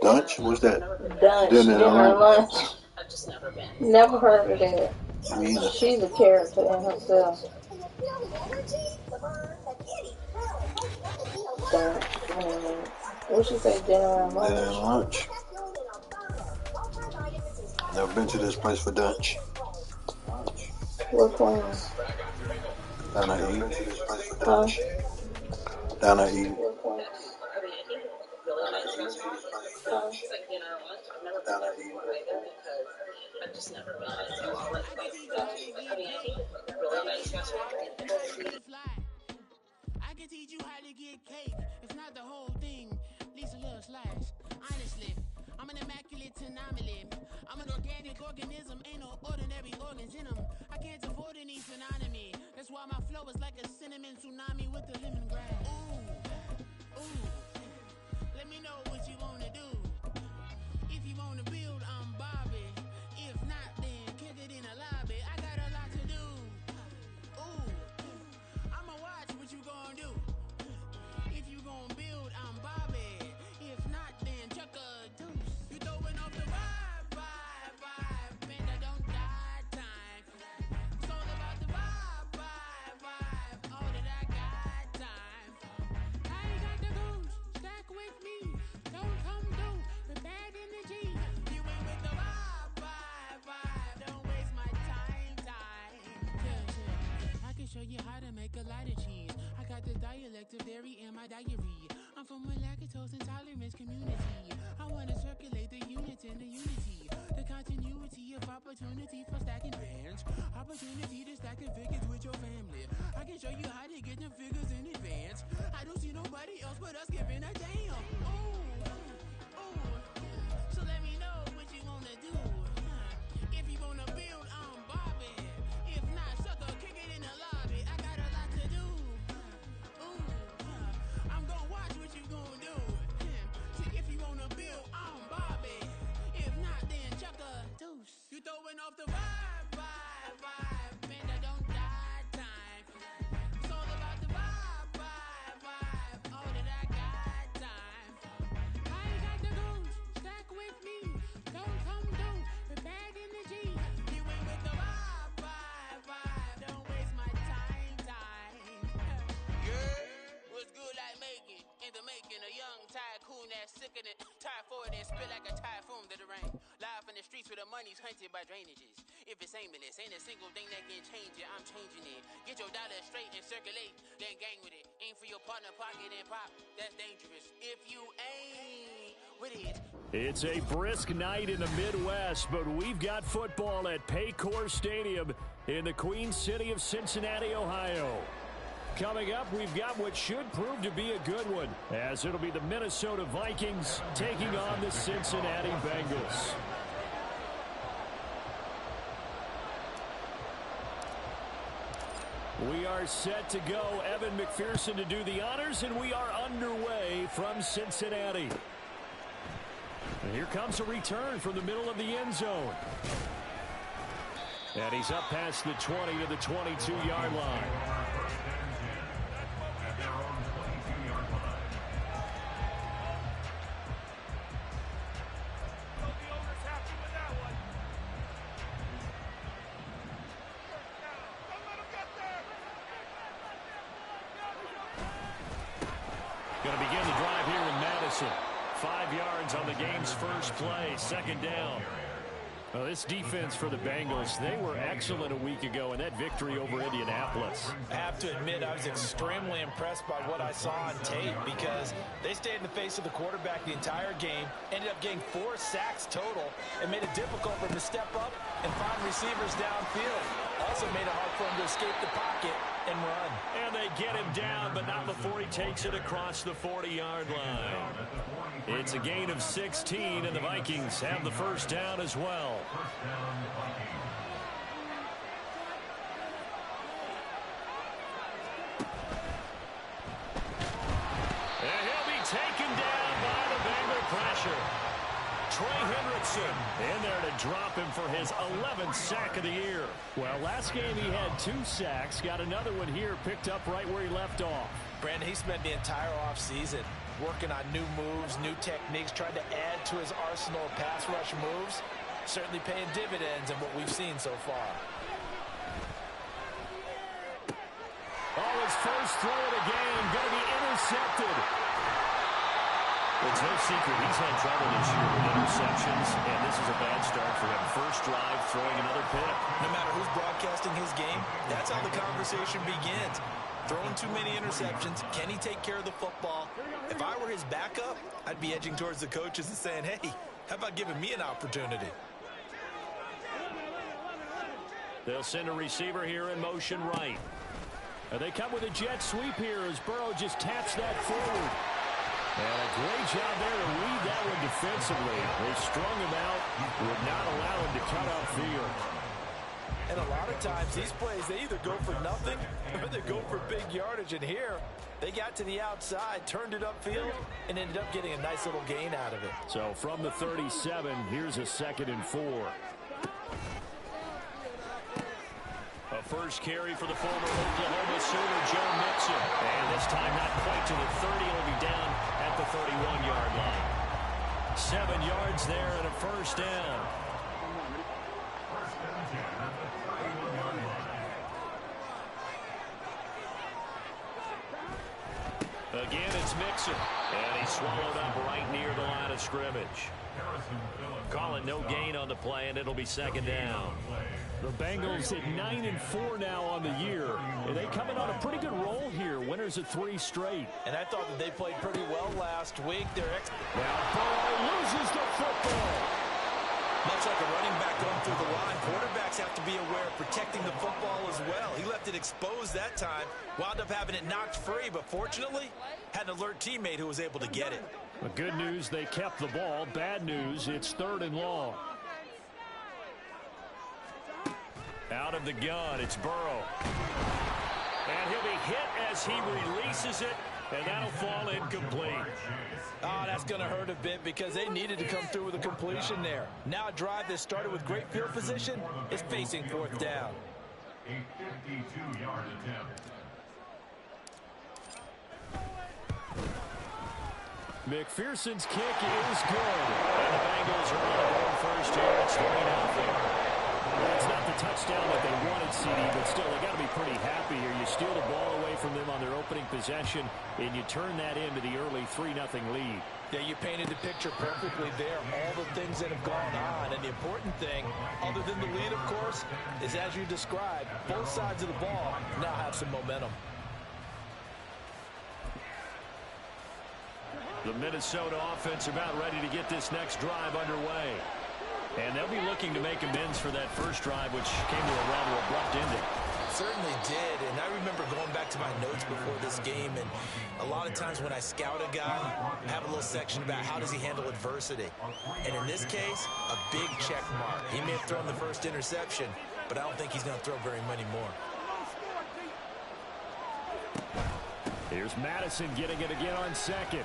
Dunch? What's that? Dunch, dinner and lunch. Never heard of that. Me either. She's a character in herself. Dunch, dinner and lunch. What she say, dinner and Dinner and lunch? lunch. Never been to this place for Dunch. Which one? Down at Eden. Huh? Down at Eden. Down at Eden. I can teach you how to get cake, if not the whole thing, at least a little slice. Honestly, I'm an immaculate anomaly. I'm an organic organism, ain't no ordinary organs in them. I can't afford any synonymy. That's why my flow is like a cinnamon tsunami with the lemongrass. Ooh, let me know what you wanna do. If you wanna build, I'm Bobby. If not, then kick it in the lobby. I got a lot to do. Ooh, I'ma watch what you gonna do. If you gonna build, I'm Bobby. If not, then chuck a deuce. You throwing off the vibe, man, I don't die time. It's all about the vibe, all that I got time. I ain't got the goose, stack with me. Don't come through with bad energy. You ain't with the vibe, don't waste my time. Yeah, I can show you how to make a lot of cheese. I got the dialect of dairy in my diary. I'm from a lactose intolerance community. I wanna circulate the units and the unity. The continuity of opportunity for stacking bands. Opportunity to stack the figures with your family. I can show you how to get them figures in advance. I don't see nobody else but us giving a damn. Ooh. So let me know what you wanna do. If you wanna build, I'm Bobby. If not, sucker, kick it in the lobby. I got a lot to do. I'm gonna watch what you gonna do. See, if you wanna build, I'm Bobby. If not, then chuck a deuce. You throwing off the vibe, man, I don't die time. It's all about the vibe, all that I got time. I ain't got the goose, stack with me. Don't come through with bad energy. You ain't with the vibe, don't waste my time. Yeah, what's good like making? In the making, a young tycoon that's sickening. Tie forward and spit like a typhoon to the rain. Live in the streets where the money's hunted by drainages. If it's aimless, ain't a single thing that can change it. I'm changing it. Get your dollar straight and circulate, then gang with it. Aim for your partner, pocket and pop. That's dangerous. If you ain't with it. It's a brisk night in the Midwest, but we've got football at Paycor Stadium in the Queen City of Cincinnati, Ohio. Coming up, we've got what should prove to be a good one, as it'll be the Minnesota Vikings taking on the Cincinnati Bengals. We are set to go. Evan McPherson to do the honors, and we are underway from Cincinnati. And here comes a return from the middle of the end zone. And he's up past the 20 to the 22-yard line. Going to begin the drive here in Madison. 5 yards on the game's first play, second down. Well, this defense for the Bengals, they were excellent a week ago in that victory over Indianapolis. I have to admit, I was extremely impressed by what I saw on tape because they stayed in the face of the quarterback the entire game, ended up getting 4 sacks total, and made it difficult for him to step up and find receivers downfield. Also made it hard for him to escape the pocket and run. And they get him down, but not before he takes it across the 40-yard line. It's a gain of 16, and the Vikings have the first down as well. And he'll be taken down by the Bengal pressure. Trey Hendrickson in there to drop him for his 11th sack of the year. Well, last game he had 2 sacks. Got another one here, picked up right where he left off. Brandon, he spent the entire offseason working on new moves, new techniques, trying to add to his arsenal of pass rush moves. Certainly paying dividends in what we've seen so far. Oh, his first throw of the game, going to be intercepted. It's no secret he's had trouble this year with interceptions, and this is a bad start for him. First drive, throwing another pick. No matter who's broadcasting his game, that's how the conversation begins. Throwing too many interceptions. Can he take care of the football? If I were his backup, I'd be edging towards the coaches and saying, hey, how about giving me an opportunity? They'll send a receiver here in motion right. And they come with a jet sweep here as Burrow just taps that forward. And a great job there to read that one defensively. They strung him out, would not allow him to cut upfield. And a lot of times, these plays, they either go for nothing or they go for big yardage. And here, they got to the outside, turned it upfield, and ended up getting a nice little gain out of it. So from the 37, here's a 2nd and 4. A first carry for the former Oklahoma Sooner, Joe Mixon. And this time not quite to the 30. It'll be down at the 31-yard line. 7 yards there and a first down. Again, it's Mixon. And he's swallowed up right near the line of scrimmage. Calling no gain on the play, and it'll be 2nd down. The Bengals at 9-4 now on the year. And they coming on a pretty good roll here. Winners of 3 straight. And I thought that they played pretty well last week. Now Burrow loses the football. Much like a running back going through the line, quarterbacks have to be aware of protecting the football as well. He left it exposed that time, wound up having it knocked free, but fortunately, had an alert teammate who was able to get it. The good news, they kept the ball. Bad news, it's 3rd and long. Out of the gun, it's Burrow. And he'll be hit as he releases it, and that'll fall incomplete. Oh, that's going to hurt a bit because they needed to come through with a completion there. Now a drive that started with great field position is facing 4th down. A 52-yard attempt. McPherson's kick is good. And the Bengals are on the board first here. It's 3-0. Well, it's not the touchdown that they wanted, CD, but still, they got to be pretty happy here. You steal the ball away from them on their opening possession, and you turn that into the early 3-0 lead. Yeah, you painted the picture perfectly there. All the things that have gone on, and the important thing, other than the lead, of course, is as you described, both sides of the ball now have some momentum. The Minnesota offense about ready to get this next drive underway. And they'll be looking to make amends for that first drive, which came to a rather abrupt ending. Certainly did, and I remember going back to my notes before this game, and a lot of times when I scout a guy, I have a little section about how does he handle adversity. And in this case, a big check mark. He may have thrown the first interception, but I don't think he's going to throw very many more. Here's Madison getting it again on 2nd.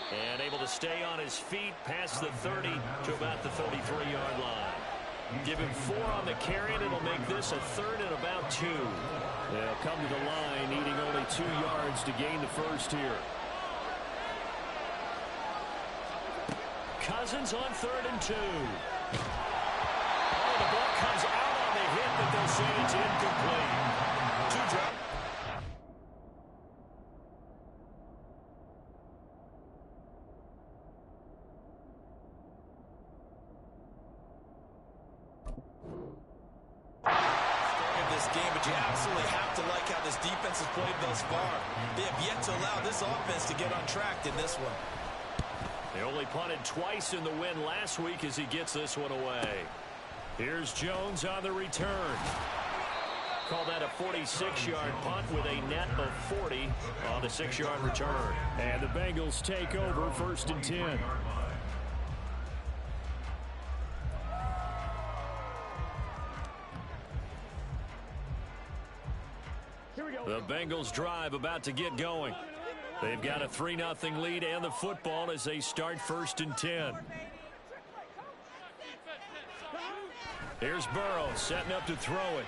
And able to stay on his feet past the 30 to about the 33-yard line. Give him 4 on the carry, and it'll make this a 3rd and about 2. They'll come to the line, needing only 2 yards to gain the first here. Cousins on 3rd and 2. Oh, the ball comes out on the hit, but they'll say it's incomplete. 2 drop. You absolutely have to like how this defense has played thus far. They have yet to allow this offense to get untracked in this one. They only punted twice in the win last week as he gets this one away. Here's Jones on the return. Call that a 46-yard punt with a net of 40 on the 6-yard return. And the Bengals take over 1st and 10. The Bengals drive about to get going. They've got a 3-0 lead and the football as they start 1st and 10. Here's Burrow setting up to throw it.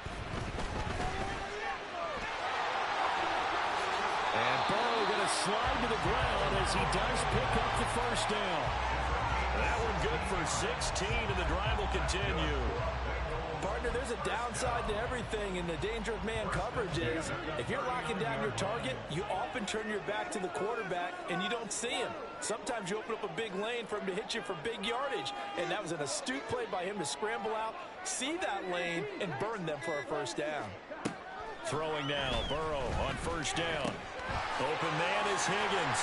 And Burrow going to slide to the ground as he does pick up the first down. That one good for 16, and the drive will continue. Partner, there's a downside to everything, and the danger of man coverage is if you're locking down your target, you often turn your back to the quarterback and you don't see him. Sometimes you open up a big lane for him to hit you for big yardage, and that was an astute play by him to scramble out, see that lane, and burn them for a first down. Throwing now, Burrow on first down. Open man is Higgins.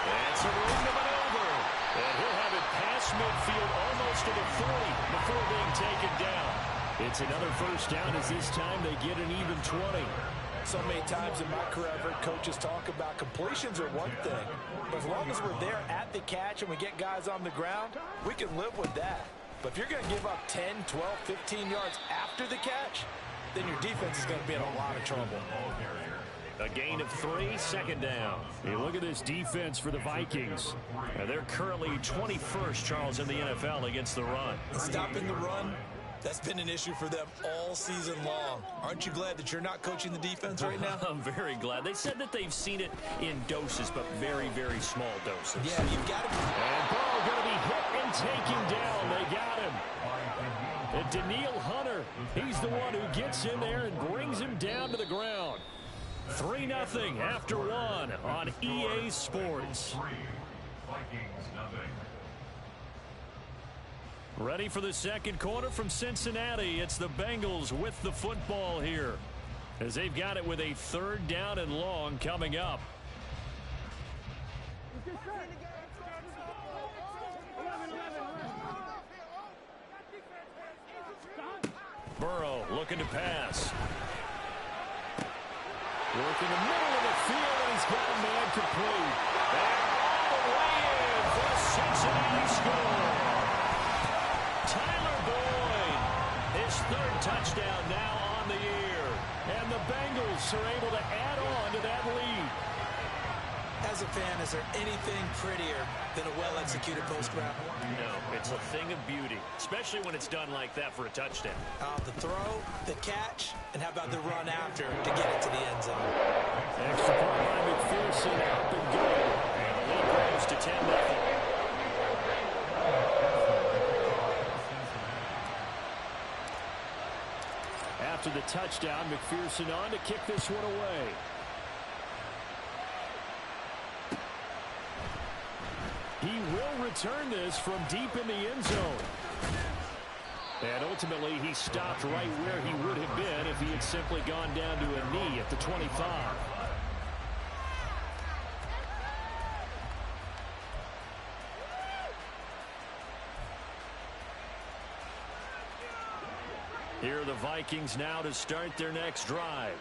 That's a room to maneuver. And he'll have it past midfield almost to the 40 before being taken down. It's another first down as this time they get an even 20. So many times in my career I've heard coaches talk about completions are one thing. But as long as we're there at the catch and we get guys on the ground, we can live with that. But if you're going to give up 10, 12, 15 yards after the catch, then your defense is going to be in a lot of trouble. A gain of 3, second down. You look at this defense for the Vikings. They're currently 21st, Charles, in the NFL against the run. Stopping the run, that's been an issue for them all season long. Aren't you glad that you're not coaching the defense right now? I'm very glad. They said that they've seen it in doses, but very, very small doses. Yeah, you've got to be. And Burrow going to be hit and taken down. They got him. And Danielle Hunter, he's the one who gets in there and brings him down to the ground. 3-0 after 1 on EA Sports. Ready for the second quarter from Cincinnati. It's the Bengals with the football here as they've got it with a 3rd down and long coming up. Burrow looking to pass. Working the middle of the field, and he's got a man complete. And all the way in for a Cincinnati score. Tyler Boyd, his 3rd touchdown now on the year. And the Bengals are able to add on to that lead. As a fan, is there anything prettier than a well-executed post route? No, it's a thing of beauty, especially when it's done like that for a touchdown. The throw, the catch, and how about the run after to get it to the end zone? Extra point by McPherson, up and good. And the lead grows to 10-0. After the touchdown, McPherson on to kick this one away. He will return this from deep in the end zone. And ultimately, he stopped right where he would have been if he had simply gone down to a knee at the 25. Here are the Vikings now to start their next drive.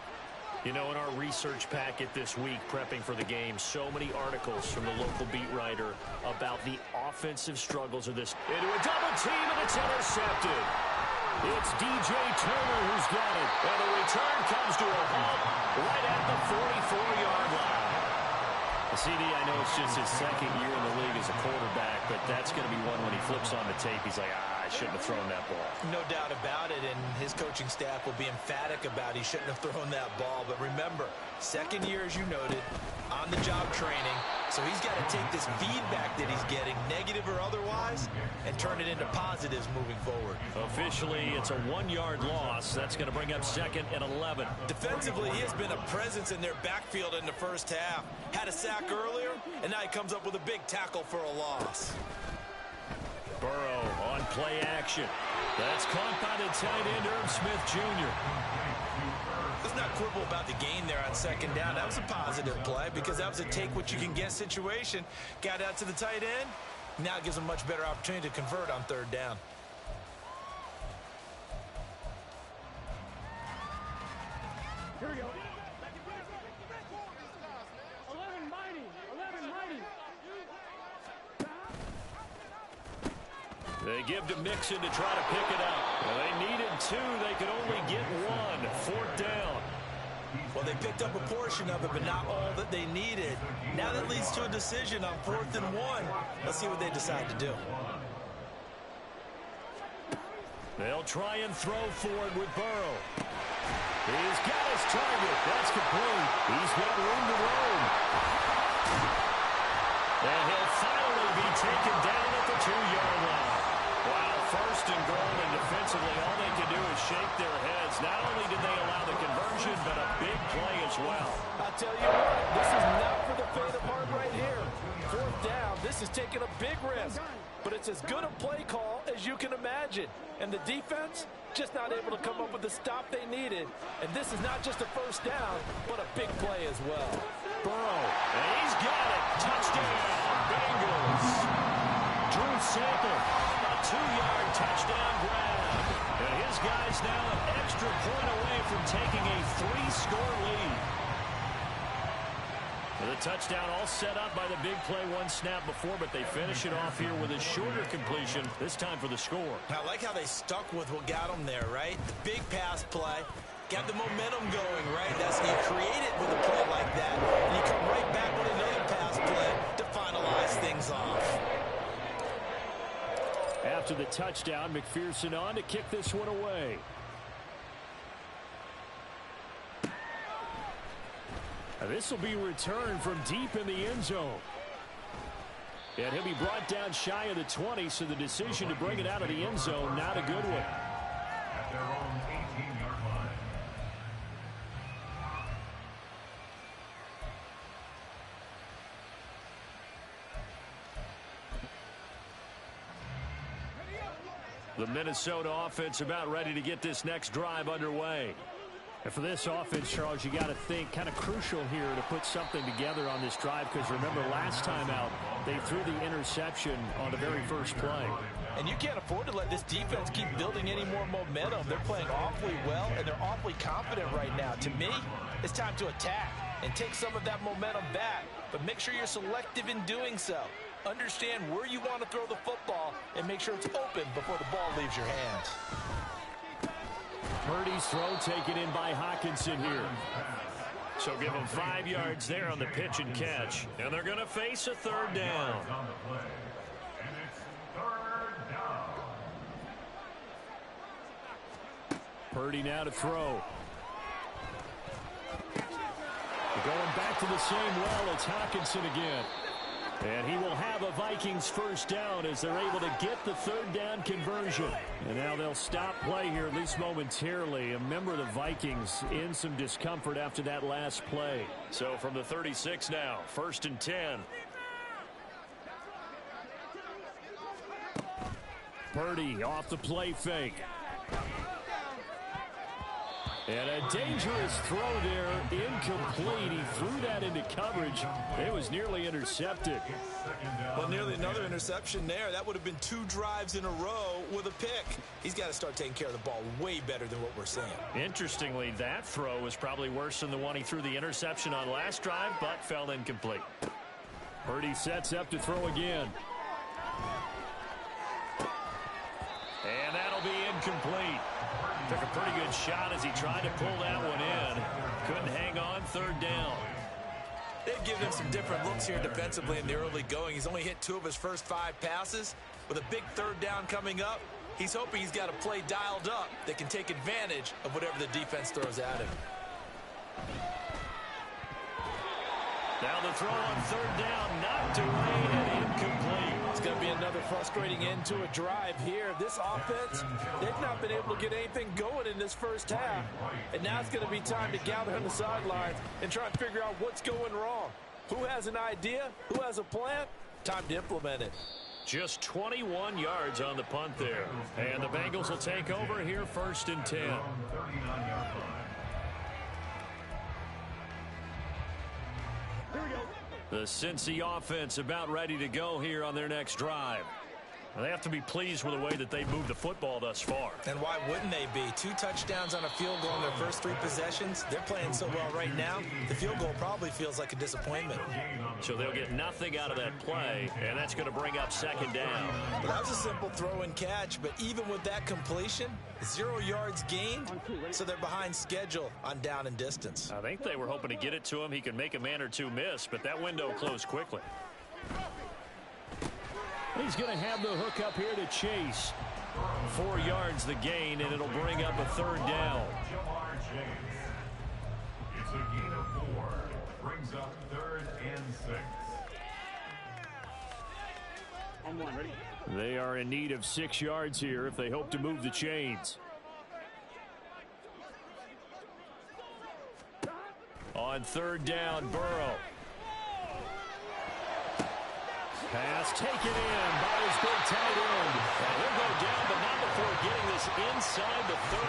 You know, in our research packet this week, prepping for the game, so many articles from the local beat writer about the offensive struggles of this. Into a double team, and it's intercepted. It's DJ Turner who's got it. And the return comes to a halt right at the 44-yard line. CD, I know it's just his 2nd year in the league as a quarterback, but that's going to be one when he flips on the tape. He's like, I shouldn't have thrown that ball. No doubt about it, and his coaching staff will be emphatic about he shouldn't have thrown that ball. But remember, 2nd year, as you noted, on-the-job training. So he's got to take this feedback that he's getting, negative or otherwise, and turn it into positives moving forward. Officially, it's a 1-yard loss. That's going to bring up 2nd and 11. Defensively, he has been a presence in their backfield in the first half. Had a sack earlier, and now he comes up with a big tackle for a loss. Burrow on play action. That's caught by the tight end, Irv Smith Jr. Let's not quibble about the gain there on 2nd down. That was a positive play because that was a take-what-you-can-get situation. Got out to the tight end. Now it gives him a much better opportunity to convert on 3rd down. Here we go. 11 mighty. 11 mighty. They give to Mixon to try to pick it up. Well, they needed 2. They could only get 1. 4th down. Well, they picked up a portion of it, but not all that they needed. Now that leads to a decision on 4th and 1. Let's see what they decide to do. They'll try and throw for it with Burrow. He's got his target. That's complete. He's got room to roam. And he'll finally be taken down at the 2-yard line. Wow, first and goal, and defensively, all they can do is shake their heads. Not only did they allow the conversion, but a big play as well. I'll tell you what, this is not for the faint of heart right here. 4th down, this is taking a big risk. But it's as good a play call as you can imagine. And the defense, just not able to come up with the stop they needed. And this is not just a 1st down, but a big play as well. Burrow, and he's got it. Touchdown, Bengals. Drew Sample, a 2-yard touchdown grab. And his guys now an extra point away from taking a 3-score lead. The touchdown all set up by the big play one snap before, but they finish it off here with a shorter completion, this time for the score. I like how they stuck with what got them there, right? The big pass play. Got the momentum going, right? That's you create it with a play like that, and you come right back with another pass play to finalize things off. After the touchdown, McPherson on to kick this one away. This will be returned from deep in the end zone. And he'll be brought down shy of the 20, so the decision to bring it out of the end zone, not a good one. At their own 18-yard line. The Minnesota offense about ready to get this next drive underway. And for this offense, Charles, you got to think kind of crucial here to put something together on this drive, because remember last time out they threw the interception on the very first play. And you can't afford to let this defense keep building any more momentum. They're playing awfully well, and they're awfully confident right now. To me, it's time to attack and take some of that momentum back, but make sure you're selective in doing so. Understand where you want to throw the football and make sure it's open before the ball leaves your hands. Purdy's throw taken in by Hockenson here. So give them 5 yards there on the pitch and catch. And they're going to face a 3rd down. On the play. And it's 3rd down. Purdy now to throw. Going back to the same well, it's Hockenson again. And he will have a Vikings 1st down as they're able to get the 3rd down conversion. And now they'll stop play here, at least momentarily. A member of the Vikings in some discomfort after that last play. So from the 36 now, 1st and 10. Purdy off the play fake. And a dangerous throw there, incomplete. He threw that into coverage. It was nearly intercepted. Well, nearly another interception there. That would have been 2 drives in a row with a pick. He's got to start taking care of the ball way better than what we're seeing. Interestingly, that throw was probably worse than the one he threw the interception on last drive, but fell incomplete. Purdy sets up to throw again. And that'll be incomplete. Took a pretty good shot as he tried to pull that one in. Couldn't hang on, 3rd down. They've given him some different looks here defensively in the early going. He's only hit 2 of his first 5 passes. With a big 3rd down coming up, he's hoping he's got a play dialed up that can take advantage of whatever the defense throws at him. Now the throw on 3rd down, knocked away and incomplete. It's going to be another frustrating end to a drive here. This offense, they've not been able to get anything going in this first half. And now it's going to be time to gather on the sidelines and try and figure out what's going wrong. Who has an idea? Who has a plan? Time to implement it. Just 21 yards on the punt there. And the Bengals will take over here, 1st and 10. The Cincy offense about ready to go here on their next drive. They have to be pleased with the way that they moved the football thus far. And why wouldn't they be? 2 touchdowns on a field goal in their first 3 possessions. They're playing so well right now, the field goal probably feels like a disappointment. So they'll get nothing out of that play, and that's going to bring up 2nd down. Well, that was a simple throw and catch, but even with that completion, 0 yards gained, so they're behind schedule on down and distance. I think they were hoping to get it to him. He could make a man or 2 miss, but that window closed quickly. He's going to have the hook up here to Chase. 4 yards the gain, and it'll bring up a 3rd down. It's a gain of 4. Brings up 3rd and 6. On one, ready? They are in need of 6 yards here if they hope to move the chains. On 3rd down, Burrow. Pass taken in by his big tight end. And he'll go down, but not before getting this inside the 30.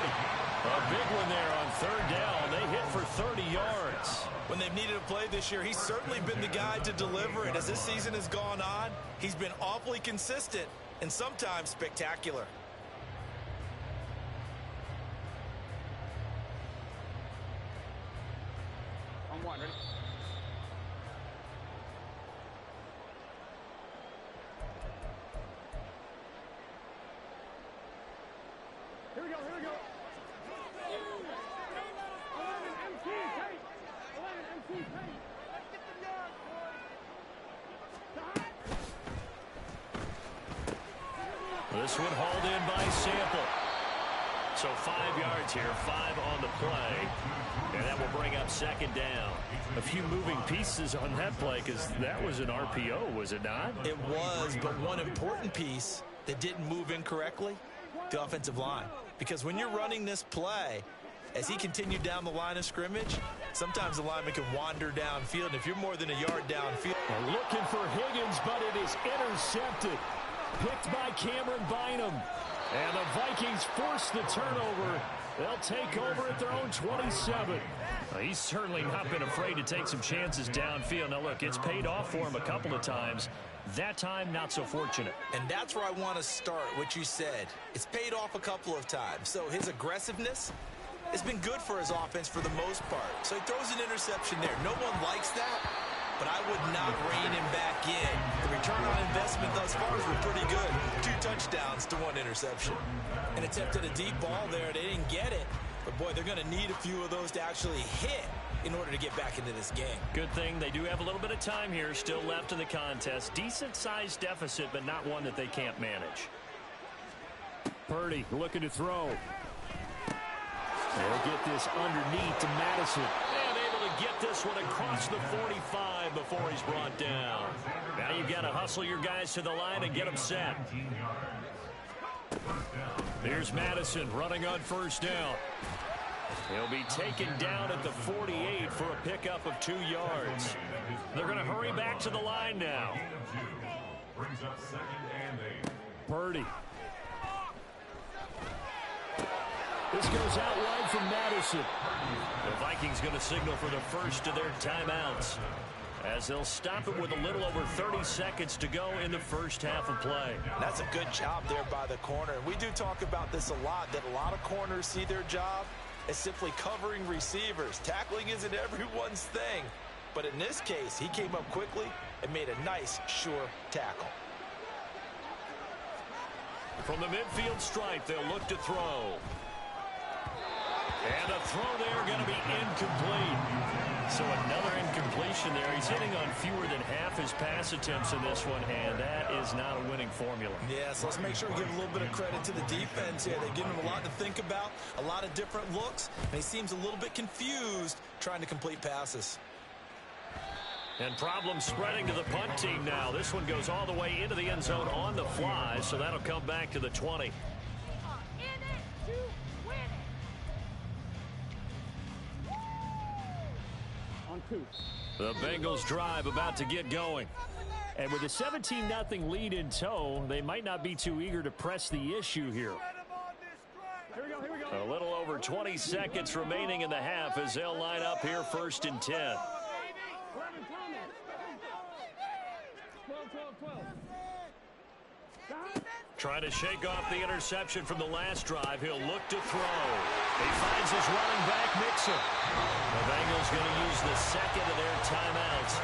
A big one there on 3rd down. They hit for 30 yards. When they've needed a play this year, he's certainly been the guy to deliver it. As this season has gone on, he's been awfully consistent and sometimes spectacular. On one, ready? Here we go, here we go. 11 MT tape. 11 MT tape. Let's get the yards, boys. This one hauled in by Sample. So 5 yards here, 5 on the play. And that will bring up 2nd down. A few moving pieces on that play because that was an RPO, was it not? It was, but one important piece that didn't move incorrectly, the offensive line. Because when you're running this play, as he continued down the line of scrimmage, sometimes the lineman can wander downfield. And if you're more than a yard downfield. Looking for Higgins, but it is intercepted. Picked by Cameron Bynum. And the Vikings force the turnover. They'll take over at their own 27. He's certainly not been afraid to take some chances downfield. Now, look, it's paid off for him a couple of times. That time, not so fortunate. And that's where I want to start, what you said. It's paid off a couple of times. So his aggressiveness has been good for his offense for the most part. So he throws an interception there. No one likes that, but I would not rein him back in. The return on investment thus far has been pretty good. 2 touchdowns to 1 interception. And attempted a deep ball there. They didn't get it. But, boy, they're going to need a few of those to actually hit in order to get back into this game. Good thing they do have a little bit of time here still left in the contest. Decent-sized deficit, but not one that they can't manage. Purdy looking to throw. They'll get this underneath to Madison. And able to get this one across the 45 before he's brought down. Now you've got to hustle your guys to the line and get them set. Here's Madison running on 1st down. He'll be taken down at the 48 for a pickup of 2 yards. They're going to hurry back to the line now. Brings up 2nd and 8. Purdy. This goes out wide from Madison. The Vikings going to signal for the first of their timeouts as they'll stop it with a little over 30 seconds to go in the first half of play. That's a good job there by the corner. And we do talk about this a lot, that a lot of corners see their job as simply covering receivers. Tackling isn't everyone's thing. But in this case, he came up quickly and made a nice, sure tackle. From the midfield stripe, they'll look to throw. And a throw there going to be incomplete. So another incompletion there. He's hitting on fewer than half his pass attempts in this one, and that is not a winning formula. Yeah, so let's make sure we give a little bit of credit to the defense here. They've given him a lot to think about, a lot of different looks, and he seems a little bit confused trying to complete passes. And problems spreading to the punt team now. This one goes all the way into the end zone on the fly, so that'll come back to the 20. The Bengals drive about to get going. And with a 17-0 lead in tow, they might not be too eager to press the issue here. A little over 20 seconds remaining in the half as they'll line up here 1st and 10. Trying to shake off the interception from the last drive. He'll look to throw. He finds his running back, Mixon. The Bengals going to use the second of their timeouts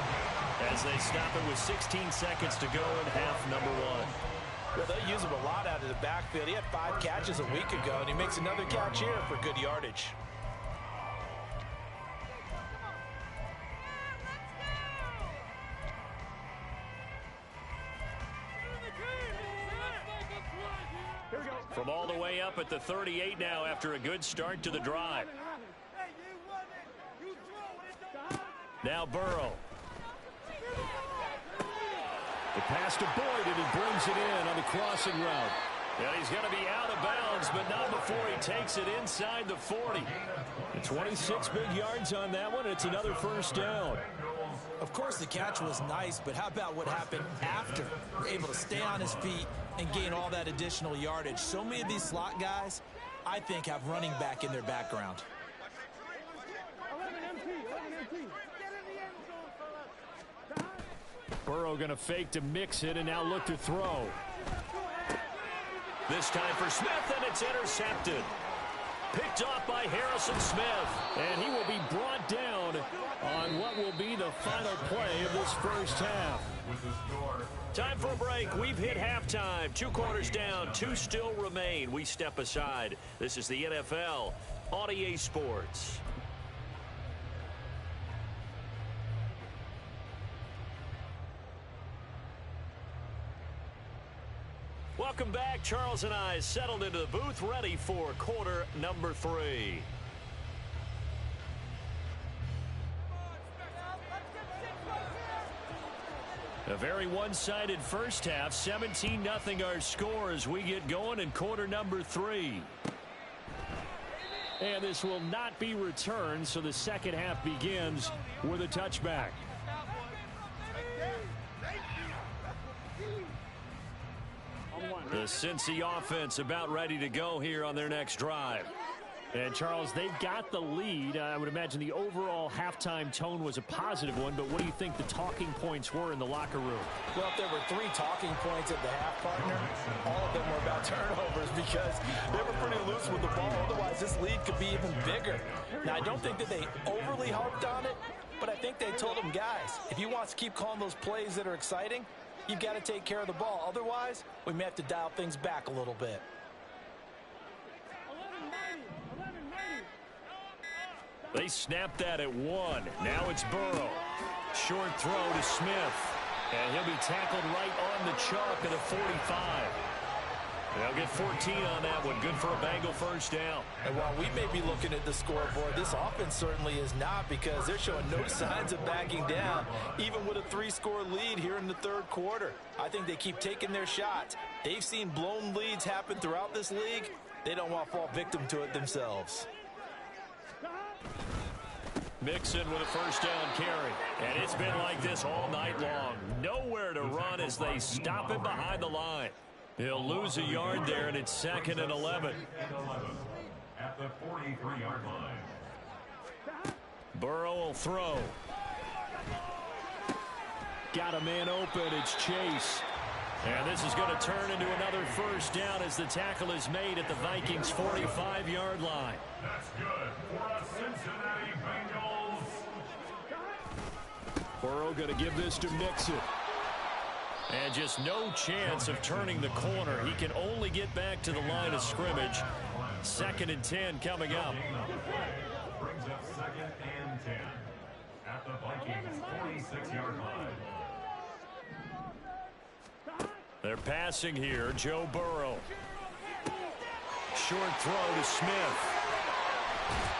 as they stop it with 16 seconds to go in half number 1. Well, they'll use him a lot out of the backfield. He had 5 catches a week ago, and he makes another catch here for good yardage. From all the way up at the 38 now after a good start to the drive. Now Burrow. The pass to Boyd, and he brings it in on the crossing route. And he's going to be out of bounds, but not before he takes it inside the 40. 26 big yards on that one. It's another first down. Of course, the catch was nice, but how about what happened after? Able to stay on his feet and gain all that additional yardage. So many of these slot guys, I think, have running back in their background. Burrow going to fake to mix it and now look to throw. This time for Smith, and it's intercepted. Picked off by Harrison Smith, and he will be brought down on what will be the final play of this first half. Time for a break. We've hit halftime. 2 quarters down, 2 still remain. We step aside. This is the NFL on EA Sports. Welcome back. Charles and I settled into the booth, ready for quarter number 3. A very one-sided first half. 17-0 our score as we get going in quarter number 3. And this will not be returned, so the second half begins with a touchback. The Cincy offense about ready to go here on their next drive. And, Charles, they've got the lead. I would imagine the overall halftime tone was a positive one, but what do you think the talking points were in the locker room? Well, if there were 3 talking points at the half, partner, all of them were about turnovers because they were pretty loose with the ball. Otherwise, this lead could be even bigger. Now, I don't think that they overly harped on it, but I think they told them, guys, if you want to keep calling those plays that are exciting, you've got to take care of the ball. Otherwise, we may have to dial things back a little bit. They snapped that at 1. Now it's Burrow. Short throw to Smith. And he'll be tackled right on the chalk at the 45. They'll get 14 on that one. Good for a Bengal first down. And while we may be looking at the scoreboard, this offense certainly is not, because they're showing no signs of backing down, even with a 3-score lead here in the third quarter. I think they keep taking their shots. They've seen blown leads happen throughout this league. They don't want to fall victim to it themselves. Mixon with a first down carry. And it's been like this all night long. Nowhere to run as they stop him behind the line. He'll lose a yard there, and it's 2nd and 11. At the 43-yard line. Burrow will throw. Got a man open. It's Chase. And this is going to turn into another first down as the tackle is made at the Vikings' 45-yard line. That's good for a Cincinnati Bengals. Burrow going to give this to Mixon. And just no chance of turning the corner. He can only get back to the line of scrimmage. 2nd and 10 coming up. Brings up 2nd and 10 at the Vikings' 46-yard line. They're passing here. Joe Burrow. Short throw to Smith.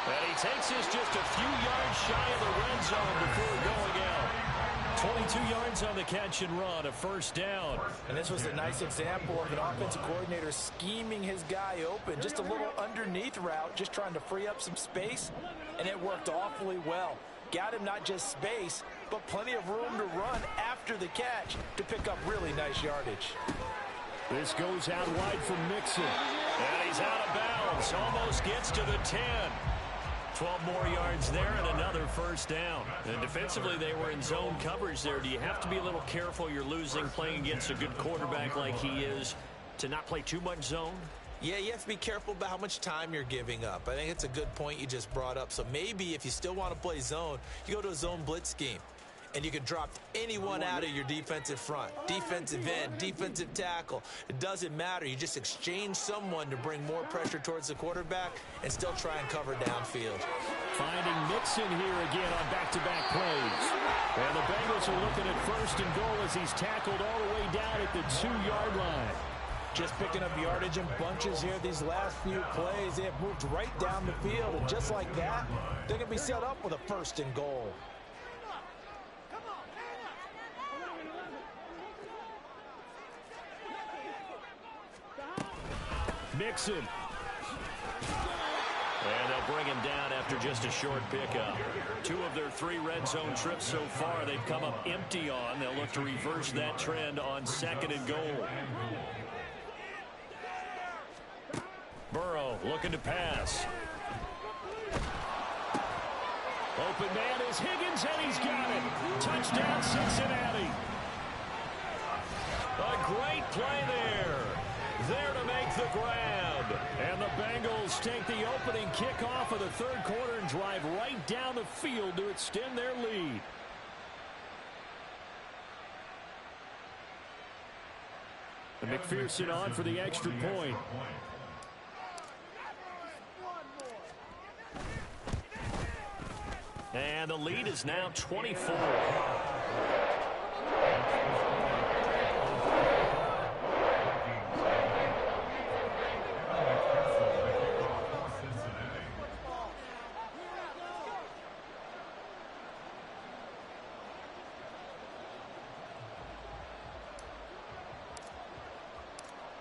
And he takes this just a few yards shy of the red zone before going out. 22 yards on the catch and run, a first down. And this was a nice example of an offensive coordinator scheming his guy open. Just a little underneath route, just trying to free up some space, and it worked awfully well. Got him not just space, but plenty of room to run after the catch to pick up really nice yardage. This goes out wide for Mixon. And he's out of bounds. Almost gets to the 10. 12 more yards there and another first down. And defensively, they were in zone coverage there. Do you have to be a little careful? You're losing playing against a good quarterback like he is to not play too much zone? Yeah, you have to be careful about how much time you're giving up. I think it's a good point you just brought up. So maybe if you still want to play zone, you go to a zone blitz scheme. And you can drop anyone out of your defensive front. Defensive end, defensive tackle. It doesn't matter. You just exchange someone to bring more pressure towards the quarterback and still try and cover downfield. Finding Mixon here again on back-to-back plays. And the Bengals are looking at 1st and goal as he's tackled all the way down at the 2-yard line. Just picking up yardage in bunches here these last few plays. They have moved right down the field. And just like that, they're going to be set up with a 1st and goal. Mixon. And they'll bring him down after just a short pickup. 2 of their 3 red zone trips so far they've come up empty on. They'll look to reverse that trend on 2nd and goal. Burrow looking to pass. Open man is Higgins, and he's got it. Touchdown, Cincinnati. A great play there. There to make the grab. And the Bengals take the opening kickoff of the 3rd quarter and drive right down the field to extend their lead. And McPherson on for the extra point. And the lead is now 24.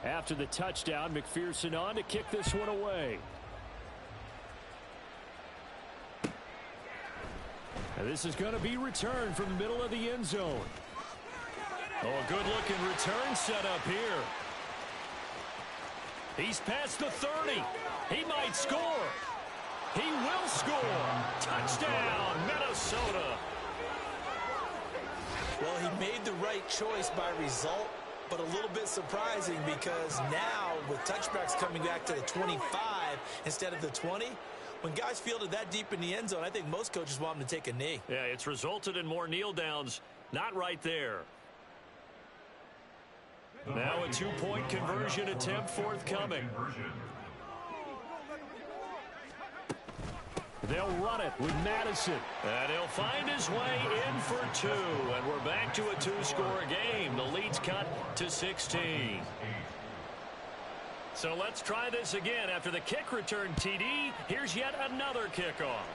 After the touchdown, McPherson on to kick this one away. And this is going to be returned from the middle of the end zone. Oh, a good-looking return set up here. He's past the 30. He might score. He will score. Touchdown, Minnesota. Well, he made the right choice by result, but a little bit surprising because now with touchbacks coming back to the 25 instead of the 20, when guys fielded that deep in the end zone, I think most coaches want them to take a knee. Yeah, it's resulted in more kneel downs. Not right there. Now a 2-point conversion attempt forthcoming. They'll run it with Madison. And he'll find his way in for 2. And we're back to a 2-score game. The lead's cut to 16. So let's try this again. After the kick return TD, here's yet another kickoff.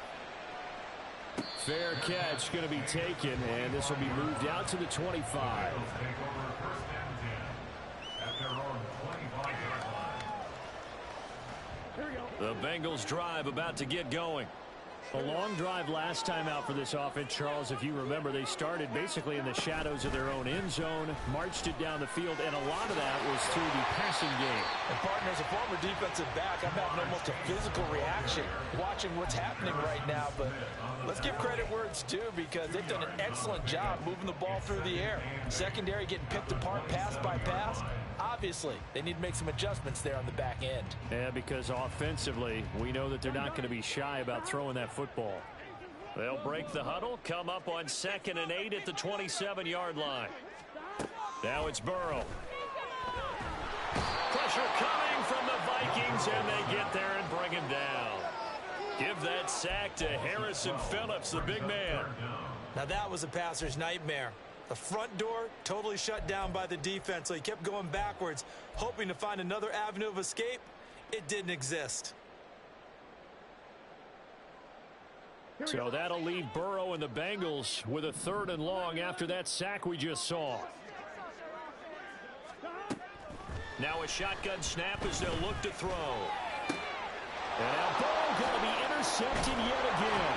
Fair catch going to be taken, and this will be moved out to the 25. The Bengals drive about to get going. A long drive last time out for this offense, Charles. If you remember, they started basically in the shadows of their own end zone, marched it down the field, and a lot of that was through the passing game. And partner, as a former defensive back, I'm having almost a physical reaction watching what's happening right now. But let's give credit where it's due because they've done an excellent job moving the ball through the air. Secondary getting picked apart pass by pass. Obviously, they need to make some adjustments there on the back end. Yeah, because offensively, we know that they're not going to be shy about throwing that football. They'll break the huddle, come up on 2nd and 8 at the 27-yard line. Now it's Burrow. Pressure coming from the Vikings, and they get there and bring him down. Give that sack to Harrison Phillips, the big man. Now that was a passer's nightmare. The front door totally shut down by the defense, so he kept going backwards, hoping to find another avenue of escape. It didn't exist. So that'll leave Burrow and the Bengals with a 3rd and long after that sack we just saw. Now a shotgun snap as they'll look to throw. And now Burrow going to be intercepted yet again.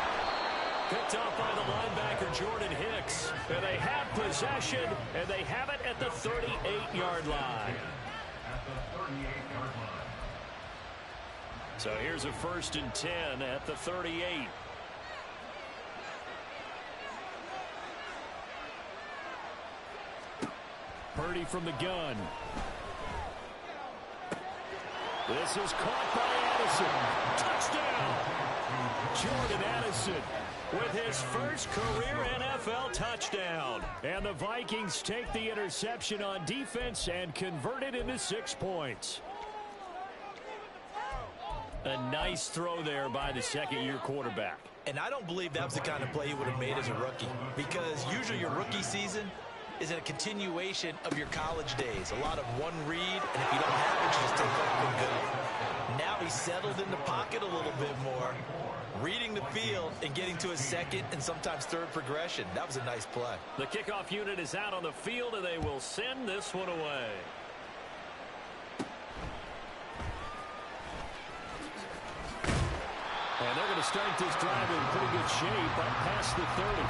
Picked off by the linebacker, Jordan Hicks. And they have possession, and they have it at the 38-yard line. So here's a 1st and 10 at the 38. Purdy from the gun. This is caught by Addison. Touchdown! Jordan Addison with his first career NFL touchdown. And the Vikings take the interception on defense and convert it into 6 points. A nice throw there by the 2nd-year quarterback. And I don't believe that was the kind of play he would have made as a rookie, because usually your rookie season is a continuation of your college days. A lot of one read, and if you don't have it, you just take off and go. Now he's settled in the pocket a little bit more, reading the field and getting to his 2nd and sometimes 3rd progression. That was a nice play. The kickoff unit is out on the field, and they will send this one away. to start this drive in pretty good shape up past the 30.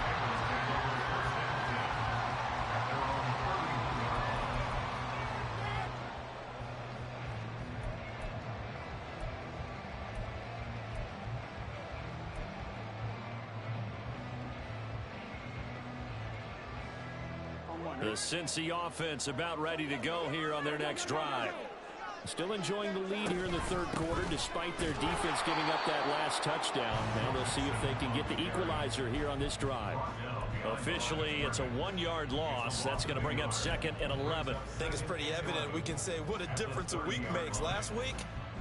The Cincy offense about ready to go here on their next drive. Still enjoying the lead here in the third quarter despite their defense giving up that last touchdown. Now they'll see if they can get the equalizer here on this drive. Officially, it's a 1-yard loss. That's going to bring up 2nd and 11. I think it's pretty evident. We can say what a difference a week makes. Last week,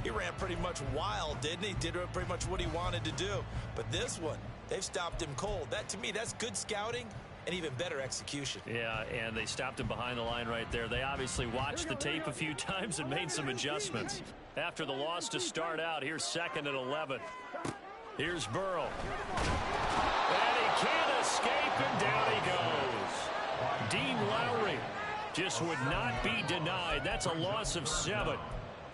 he ran pretty much wild, didn't he? Did pretty much what he wanted to do. But this one, they've stopped him cold. That, to me, that's good scouting and even better execution. Yeah, and they stopped him behind the line right there. They obviously watched the tape a few times and made some adjustments. After the loss to start out, here's 2nd and 11. Here's Burrow. And he can't escape, and down he goes. Dean Lowry just would not be denied. That's a loss of 7.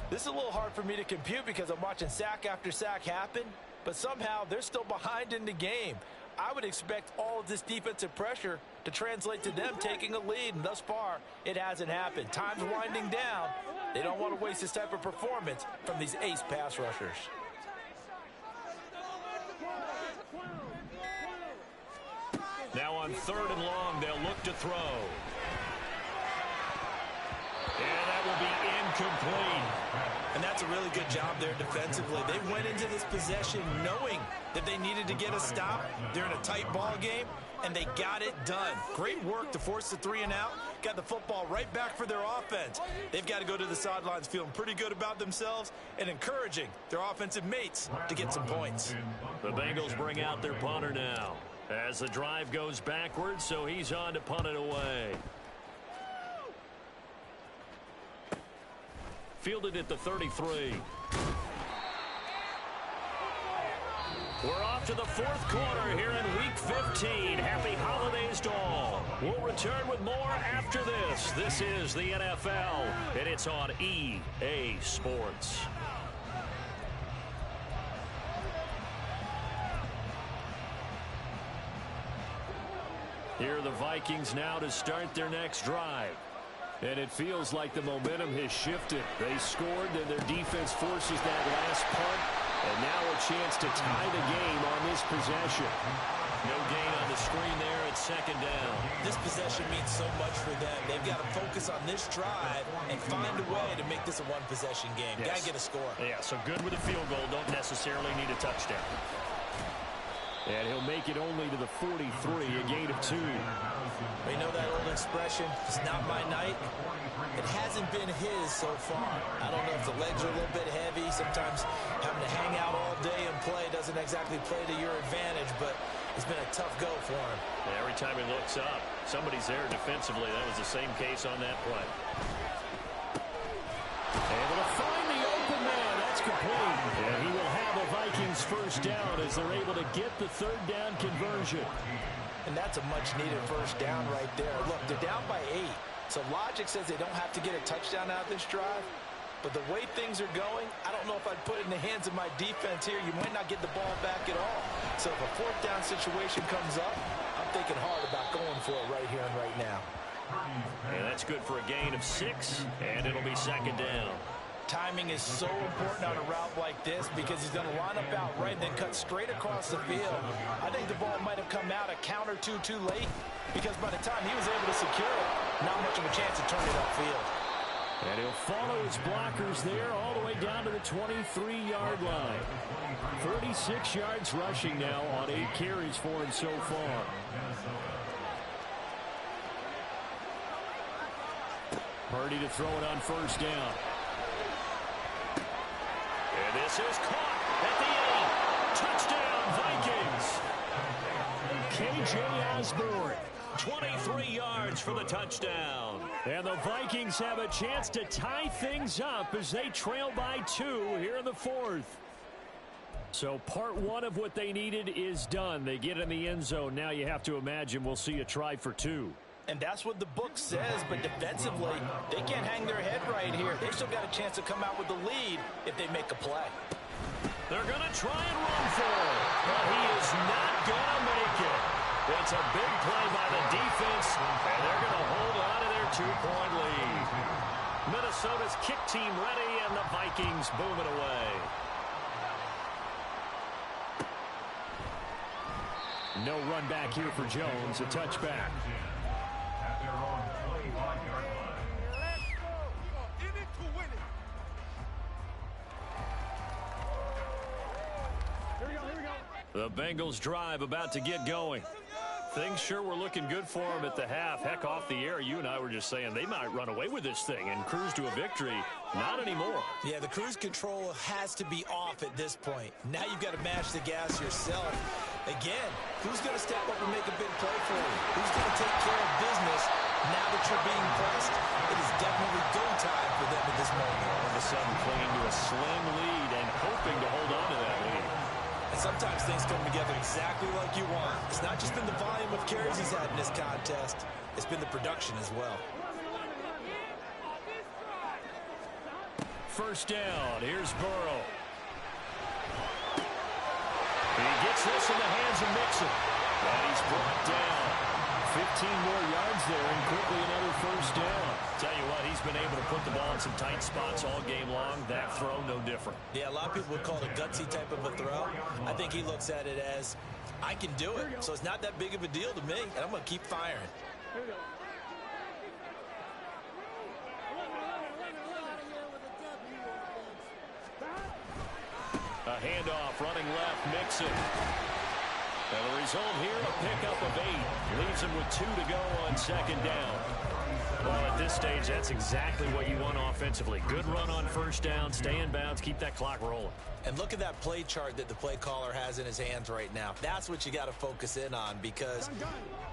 This is a little hard for me to compute because I'm watching sack after sack happen, but somehow they're still behind in the game. I would expect all of this defensive pressure to translate to them taking a lead, and thus far, it hasn't happened. Time's winding down. They don't want to waste this type of performance from these ace pass rushers. Now on 3rd and long, they'll look to throw. And that will be incomplete. And that's a really good job there defensively. They went into this possession knowing that they needed to get a stop. They're in a tight ball game, and they got it done. Great work to force the 3 and out. Got the football right back for their offense. They've got to go to the sidelines feeling pretty good about themselves and encouraging their offensive mates to get some points. The Bengals bring out their punter now as the drive goes backwards, so he's on to punt it away. Fielded at the 33. We're off to the 4th quarter here in Week 15. Happy holidays to all. We'll return with more after this. This is the NFL, and it's on EA Sports. Here are the Vikings now to start their next drive. And it feels like the momentum has shifted. They scored, and their defense forces that last punt. And now a chance to tie the game on this possession. No gain on the screen there at 2nd down. This possession means so much for them. They've got to focus on this drive and find a way to make this a one-possession game. Yes. Got to get a score. Yeah, so good with a field goal. Don't necessarily need a touchdown. And he'll make it only to the 43, a gain of 2. We know that old expression, it's not my night. It hasn't been his so far. I don't know if the legs are a little bit heavy. Sometimes having to hang out all day and play doesn't exactly play to your advantage, but it's been a tough go for him. Yeah, every time he looks up, somebody's there defensively. That was the same case on that play. Able to find the open man. That's complete. And he will have a Vikings first down as they're able to get the 3rd down conversion. And that's a much-needed first down right there. Look, they're down by 8. So logic says they don't have to get a touchdown out of this drive. But the way things are going, I don't know if I'd put it in the hands of my defense here. You might not get the ball back at all. So if a 4th down situation comes up, I'm thinking hard about going for it right here and right now. And that's good for a gain of 6, and it'll be 2nd down. Timing is so important on a route like this because he's going to line up out right and then cut straight across the field. I think the ball might have come out a count or two too late because by the time he was able to secure it, not much of a chance to turn it upfield. And he'll follow his blockers there all the way down to the 23-yard line. 46 yards rushing now on 8 carries for him so far. Purdy to throw it on 1st down. And this is caught at the 8. Touchdown, Vikings. KJ Osborne, 23 yards for the touchdown. And the Vikings have a chance to tie things up as they trail by 2 here in the 4th. So part 1 of what they needed is done. They get in the end zone. Now you have to imagine we'll see a try for 2. And that's what the book says, but defensively, they can't hang their head right here. They've still got a chance to come out with the lead if they make a play. They're going to try and run for it. But he is not going to make it. It's a big play by the defense, and they're going to hold on to their 2-point lead. Minnesota's kick team ready, and the Vikings boom it away. No run back here for Jones, a touchback. At their own 25-yard line. Let's go. In it to win it. Here we go. The Bengals drive about to get going. Things sure were looking good for them at the half. Heck, off the air, you and I were just saying they might run away with this thing and cruise to a victory. Not anymore. Yeah, the cruise control has to be off at this point. Now you've got to match the gas yourself. Again, who's going to step up and make a big play for you? Who's going to take care of business now that you're being pressed? It is definitely go time for them at this moment. All of a sudden clinging to a slim lead and hoping to hold on to that lead. And sometimes things come together exactly like you want. It's not just been the volume of carries he's had in this contest. It's been the production as well. First down. Here's Burrow. He gets this in the hands of Mixon. And he's brought down. 15 more yards there and quickly another first down. Tell you what, he's been able to put the ball in some tight spots all game long. That throw, no different. Yeah, a lot of people would call it a gutsy type of a throw. I think he looks at it as, I can do it. So it's not that big of a deal to me, and I'm going to keep firing. A handoff running left, Mixon. And the result here, a pickup of 8. Leaves him with 2 to go on second down. Well, at this stage, that's exactly what you want offensively. Good run on first down, stay in bounds, keep that clock rolling. And look at that play chart that the play caller has in his hands right now. That's what you got to focus in on because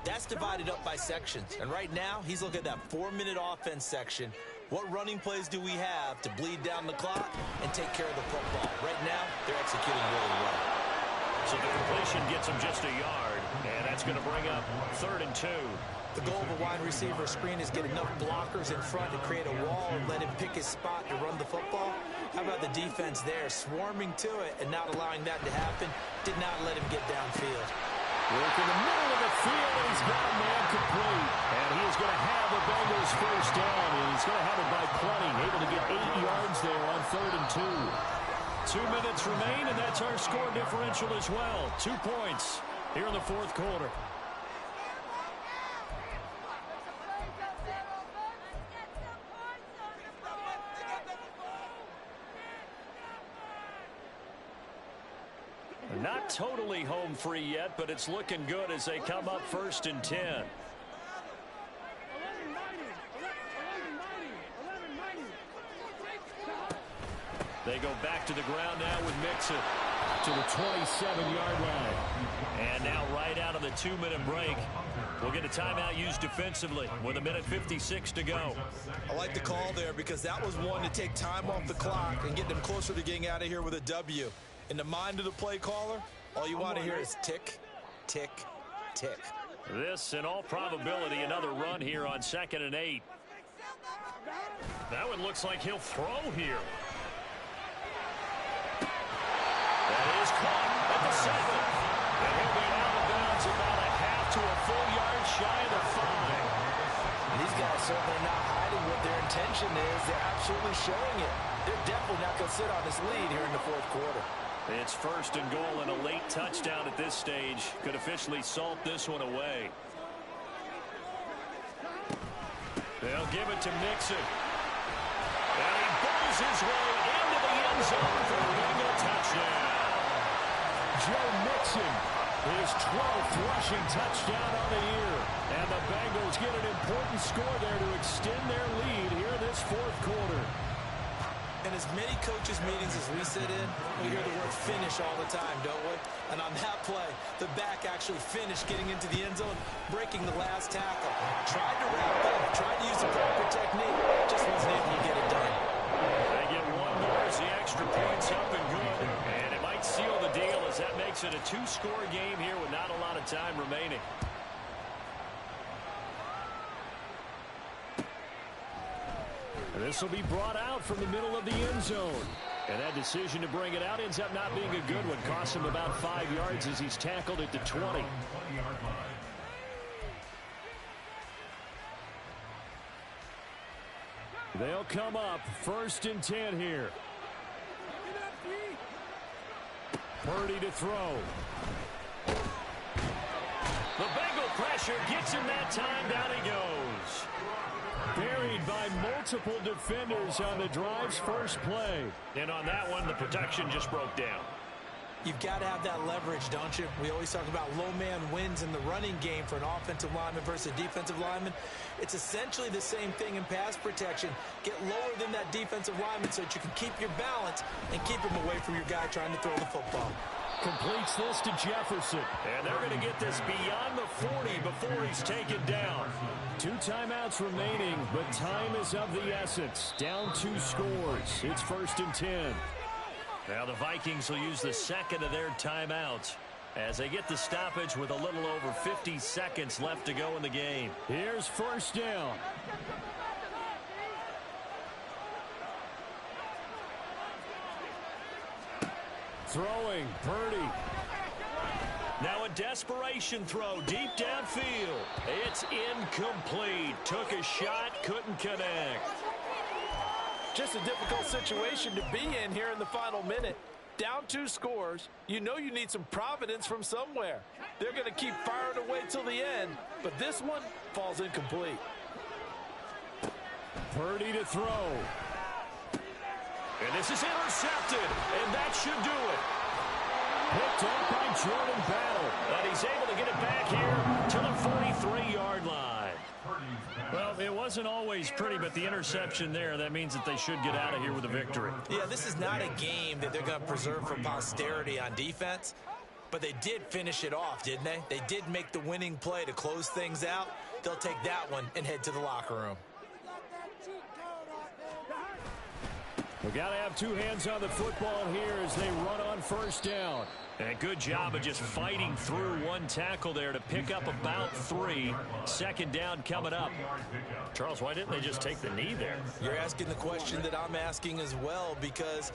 that's divided up by sections. And right now, he's looking at that 4-minute offense section. What running plays do we have to bleed down the clock and take care of the football? Right now, they're executing really well. So the completion gets him just a yard, and that's going to bring up 3rd and 2. The goal of a wide receiver screen is get enough blockers in front to create a wall and let him pick his spot to run the football. How about the defense there, swarming to it and not allowing that to happen? Did not let him get downfield. Work in the middle of the field, and he's got a man complete. And he is going to have the Bengals first down, and he's going to have it by plenty. Able to get 8 yards there on 3rd and 2. 2 minutes remain, and that's our score differential as well. 2 points here in the 4th quarter. Not totally home free yet, but it's looking good as they come up 1st and 10. They go back to the ground now with Mixon to the 27-yard line. And now right out of the 2-minute break, we'll get a timeout used defensively with 1:56 to go. I like the call there because that was one to take time off the clock and get them closer to getting out of here with a W. In the mind of the play caller, all you want to hear is tick, tick, tick. This, in all probability, another run here on 2nd and 8. That one looks like he'll throw here. That is caught at the 7. And he'll be out of bounds about a half to a full yard shy of the 5. These guys certainly not hiding what their intention is. They're absolutely showing it. They're definitely not going to sit on this lead here in the 4th quarter. It's 1st and goal, and a late touchdown at this stage could officially salt this one away. They'll give it to Mixon. And he bowls his way into the end zone for a Bengal touchdown. Joe Mixon, his 12th rushing touchdown on the year. And the Bengals get an important score there to extend their lead here this 4th quarter. In as many coaches' meetings as we sit in, we hear the word finish all the time, don't we? And on that play, the back actually finished getting into the end zone, breaking the last tackle. Tried to wrap up, tried to use the proper technique, just wasn't able to get it done. They get one more as the extra points up and good. And it might seal the deal as that makes it a 2-score game here with not a lot of time remaining. This will be brought out from the middle of the end zone. And that decision to bring it out ends up not being a good one. Costs him about 5 yards as he's tackled at the 20. They'll come up 1st and 10 here. Purdy to throw. The Bengal pressure gets him that time. Down he goes. Buried by multiple defenders on the drive's first play. And on that one, the protection just broke down. You've got to have that leverage, don't you? We always talk about low man wins in the running game for an offensive lineman versus a defensive lineman. It's essentially the same thing in pass protection. Get lower than that defensive lineman so that you can keep your balance and keep him away from your guy trying to throw the football. Completes this to Jefferson. And they're going to get this beyond the 40 before he's taken down. 2 timeouts remaining, but time is of the essence. Down 2 scores. It's 1st and 10. Now the Vikings will use the second of their timeouts as they get the stoppage with a little over 50 seconds left to go in the game. Here's 1st down. Throwing, Purdy. Now a desperation throw deep downfield. It's incomplete. Took a shot, couldn't connect. Just a difficult situation to be in here in the final minute. Down 2 scores. You know you need some providence from somewhere. They're going to keep firing away till the end, but this one falls incomplete. Purdy to throw. And this is intercepted, and that should do it. Picked up by Jordan Battle, and he's able to get it back here to the 43-yard line. Well, it wasn't always pretty, but the interception there, that means that they should get out of here with a victory. Yeah, this is not a game that they're going to preserve for posterity on defense, but they did finish it off, didn't they? They did make the winning play to close things out. They'll take that one and head to the locker room. We've got to have 2 hands on the football here as they run on 1st down. And good job of just fighting through 1 tackle there to pick up about 3. 2nd down coming up. Charles, why didn't they just take the knee there? You're asking the question that I'm asking as well, because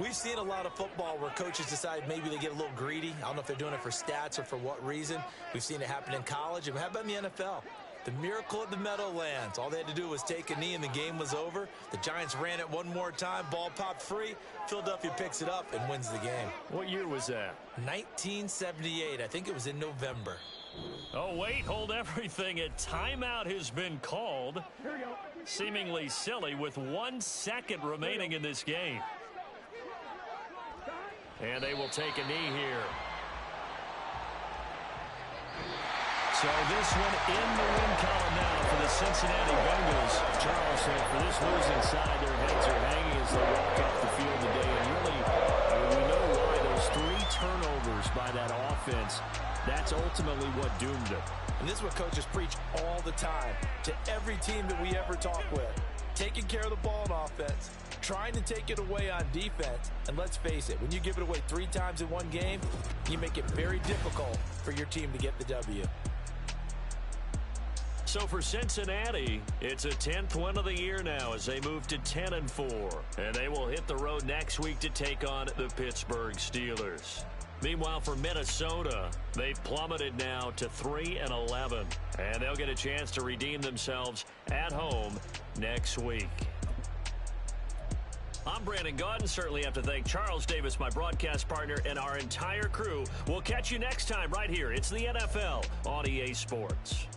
we've seen a lot of football where coaches decide maybe they get a little greedy. I don't know if they're doing it for stats or for what reason. We've seen it happen in college, and how about in the NFL? The miracle of the Meadowlands. All they had to do was take a knee and the game was over. The Giants ran it one more time. Ball popped free. Philadelphia picks it up and wins the game. What year was that? 1978. I think it was in November. Oh, wait. Hold everything. A timeout has been called. Seemingly silly with 1 second remaining in this game. And they will take a knee here. So this one in the win column now for the Cincinnati Bengals. Charles said for this losing side, their heads are hanging as they walk off the field today. And really, we know why. Those 3 turnovers by that offense, that's ultimately what doomed them. And this is what coaches preach all the time to every team that we ever talk with. Taking care of the ball on offense, trying to take it away on defense. And let's face it, when you give it away 3 times in one game, you make it very difficult for your team to get the W. So for Cincinnati, it's a 10th win of the year now as they move to 10-4. And they will hit the road next week to take on the Pittsburgh Steelers. Meanwhile, for Minnesota, they've plummeted now to 3-11. And they'll get a chance to redeem themselves at home next week. I'm Brandon Gaudin. Certainly have to thank Charles Davis, my broadcast partner, and our entire crew. We'll catch you next time right here. It's the NFL on EA Sports.